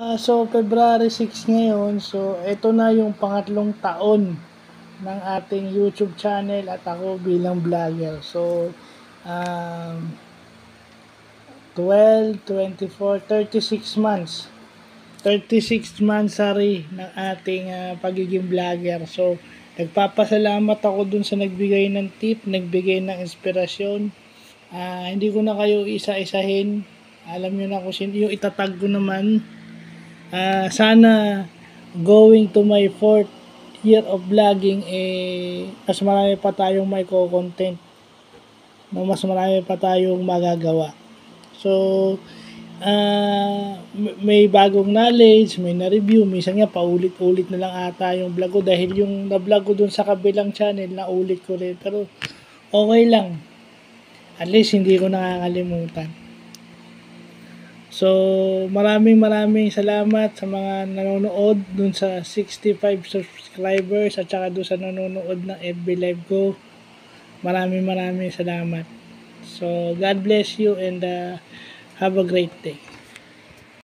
So, February 6 ngayon. So, ito na yung pangatlong taon ng ating YouTube channel at ako bilang vlogger. So, um, 12, 24, 36 months. 36 months, sorry, ng ating pagiging vlogger. So, nagpapasalamat ako dun sa nagbigay ng tip, nagbigay ng inspirasyon. Hindi ko na kayo isa-isahin. Alam nyo na kung sino, yung itatag ko naman. Sana going to my 4th year of vlogging, mas marami pa tayong may content. No, mas marami pa tayong magagawa. So, may bagong knowledge, may na-review, minsan nga paulit-ulit na lang ata yung vlog ko dahil yung na-vlog ko dun sa kabilang channel, naulit ko rin. Pero, okay lang. At least, hindi ko nakakalimutan. So, maraming salamat sa mga nanonood dun sa 65 subscribers at saka dun sa nanonood ng FB Live ko. Maraming salamat. So, God bless you and have a great day.